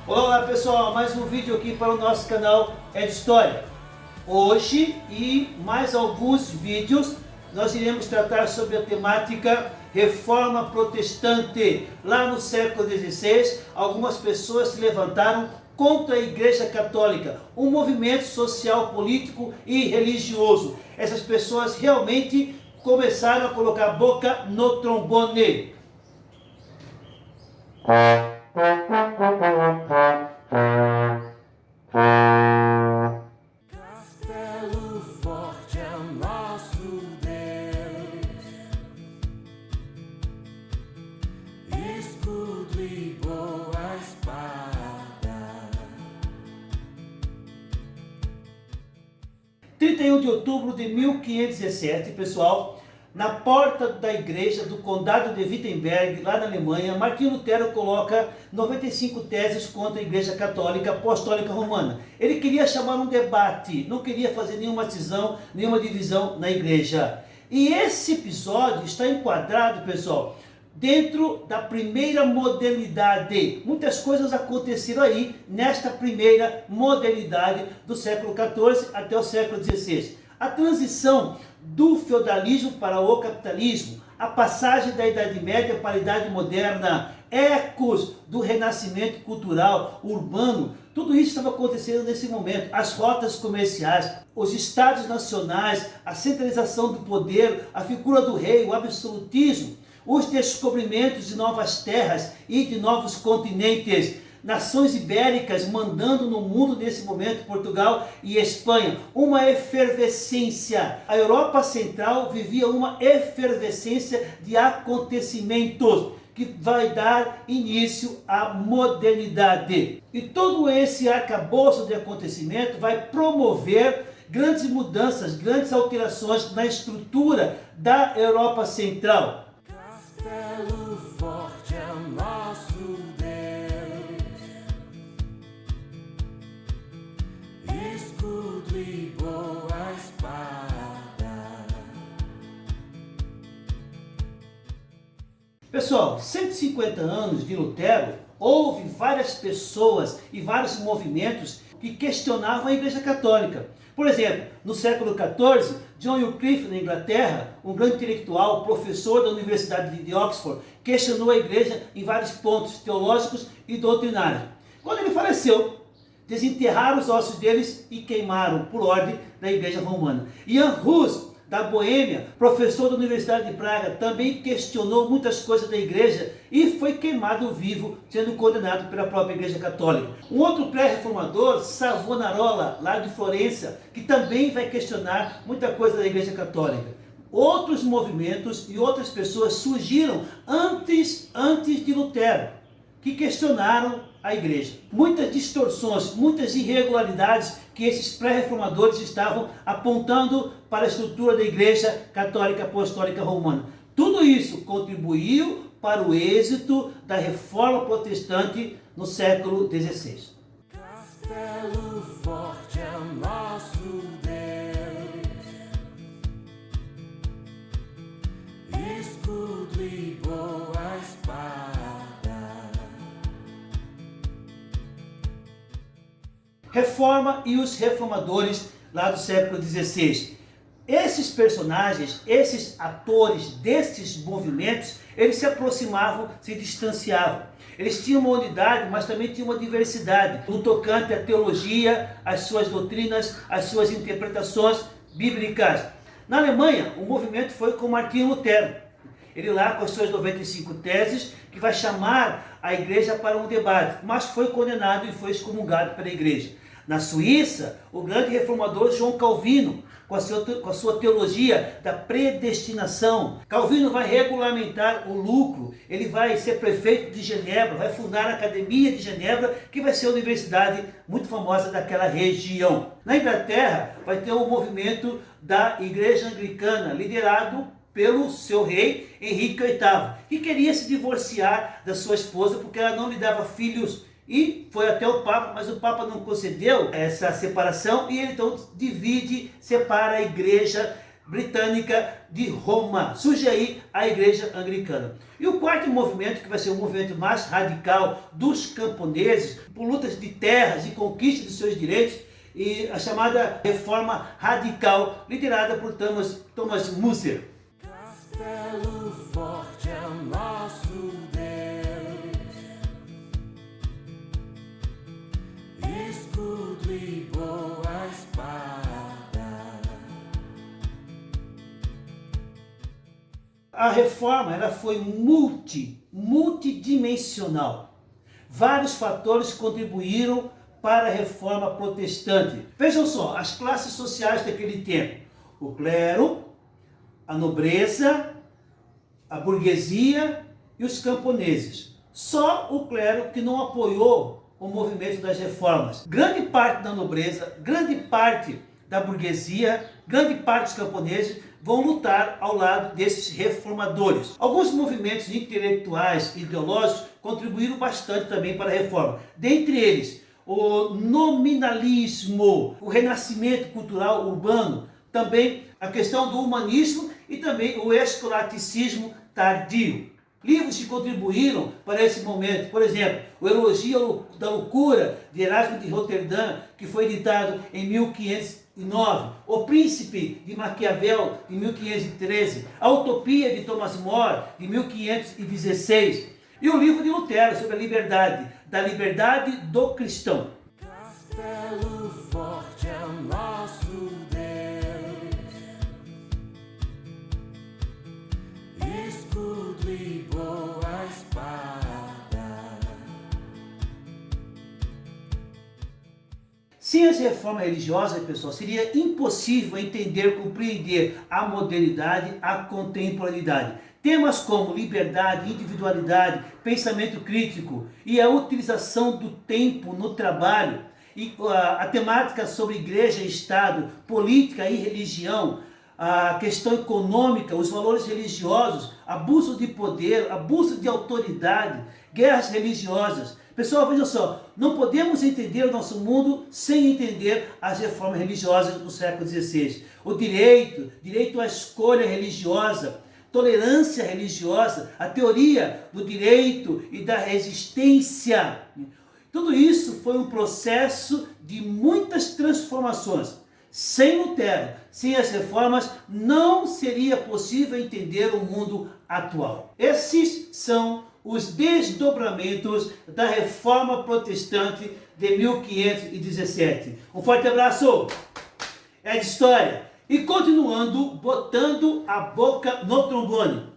Olá pessoal, mais um vídeo aqui para o nosso canal É de História. Hoje e mais alguns vídeos nós iremos tratar sobre a temática Reforma Protestante. Lá no século XVI, algumas pessoas se levantaram contra a Igreja Católica, um movimento social, político e religioso. Essas pessoas realmente começaram a colocar a boca no trombone. Castelo forte é nosso Deus, escudo e boa espada. 31 de outubro de 1517, pessoal, na porta da igreja do condado de Wittenberg, lá na Alemanha, Martinho Lutero coloca 95 teses contra a Igreja Católica Apostólica Romana. Ele queria chamar um debate, não queria fazer nenhuma cisão, nenhuma divisão na igreja. E esse episódio está enquadrado, pessoal, dentro da primeira modernidade. Muitas coisas aconteceram aí nesta primeira modernidade do século XIV até o século XVI. A transição do feudalismo para o capitalismo, a passagem da Idade Média para a Idade Moderna, ecos do renascimento cultural, urbano, tudo isso estava acontecendo nesse momento. As rotas comerciais, os estados nacionais, a centralização do poder, a figura do rei, o absolutismo, os descobrimentos de novas terras e de novos continentes, nações ibéricas mandando no mundo nesse momento, Portugal e Espanha, uma efervescência. A Europa Central vivia uma efervescência de acontecimentos que vai dar início à modernidade. E todo esse arcabouço de acontecimento vai promover grandes mudanças, grandes alterações na estrutura da Europa Central. Castelo forte é nosso Deus, escudo e boa espada. Pessoal, 150 anos de Lutero, houve várias pessoas e vários movimentos que questionavam a Igreja Católica. Por exemplo, no século XIV, John Wycliffe, na Inglaterra, um grande intelectual, professor da Universidade de Oxford, questionou a Igreja em vários pontos teológicos e doutrinários. Quando ele faleceu, desenterraram os ossos deles e queimaram por ordem da Igreja Romana. Jan Hus, da Boêmia, professor da Universidade de Praga, também questionou muitas coisas da igreja e foi queimado vivo, sendo condenado pela própria Igreja Católica. Um outro pré-reformador, Savonarola, lá de Florença, que também vai questionar muita coisa da Igreja Católica. Outros movimentos e outras pessoas surgiram antes de Lutero, que questionaram a igreja. Muitas distorções, muitas irregularidades que esses pré-reformadores estavam apontando para a estrutura da Igreja Católica Apostólica Romana. Tudo isso contribuiu para o êxito da Reforma Protestante no século XVI. Castelo forte é nosso Deus, escudo e boa espada. Reforma e os reformadores lá do século XVI. Esses personagens, esses atores desses movimentos, eles se aproximavam, se distanciavam. Eles tinham uma unidade, mas também tinham uma diversidade no tocante à teologia, às suas doutrinas, às suas interpretações bíblicas. Na Alemanha, o movimento foi com Martinho Lutero. Ele lá com as suas 95 teses, que vai chamar a igreja para um debate, mas foi condenado e foi excomungado pela igreja. Na Suíça, o grande reformador João Calvino, com a sua teologia da predestinação. Calvino vai regulamentar o lucro, ele vai ser prefeito de Genebra, vai fundar a Academia de Genebra, que vai ser a universidade muito famosa daquela região. Na Inglaterra, vai ter o movimento da Igreja Anglicana, liderado pelo seu rei Henrique VIII, que queria se divorciar da sua esposa porque ela não lhe dava filhos. E foi até o Papa, mas o Papa não concedeu essa separação e ele então divide, separa a igreja Britânica de Roma. Surge aí a Igreja Anglicana. E o quarto movimento, que vai ser o movimento mais radical dos camponeses, por lutas de terras e conquista de seus direitos, e a chamada Reforma Radical, liderada por Thomas Müller. Castelo forte é nosso Deus, escudo e boa espada. A reforma ela foi multidimensional. Vários fatores contribuíram para a reforma protestante. Vejam só, as classes sociais daquele tempo: o clero, a nobreza, a burguesia e os camponeses. Só o clero que não apoiou o movimento das reformas. Grande parte da nobreza, grande parte da burguesia, grande parte dos camponeses vão lutar ao lado desses reformadores. Alguns movimentos intelectuais e ideológicos contribuíram bastante também para a reforma. Dentre eles, o nominalismo, o renascimento cultural urbano, também a questão do humanismo e também o escolasticismo tardio. Livros que contribuíram para esse momento, por exemplo, o Elogio da Loucura, de Erasmo de Roterdã, que foi editado em 1509, O Príncipe, de Maquiavel, de 1513, A Utopia, de Thomas More, de 1516, e o livro de Lutero sobre a liberdade, da liberdade do cristão. Castelo forte é nosso Deus, escudo e boa espada. Sem as reformas religiosas, pessoal, seria impossível entender, compreender a modernidade, a contemporaneidade. Temas como liberdade, individualidade, pensamento crítico e a utilização do tempo no trabalho, e a temática sobre igreja e Estado, política e religião, a questão econômica, os valores religiosos, abuso de poder, abuso de autoridade, guerras religiosas. Pessoal, vejam só, não podemos entender o nosso mundo sem entender as reformas religiosas do século XVI. O direito à escolha religiosa, tolerância religiosa, a teoria do direito e da resistência. Tudo isso foi um processo de muitas transformações. Sem Lutero, sem as reformas, não seria possível entender o mundo atual. Esses são os desdobramentos da Reforma Protestante de 1517. Um forte abraço! É de história. E continuando, botando a boca no trombone.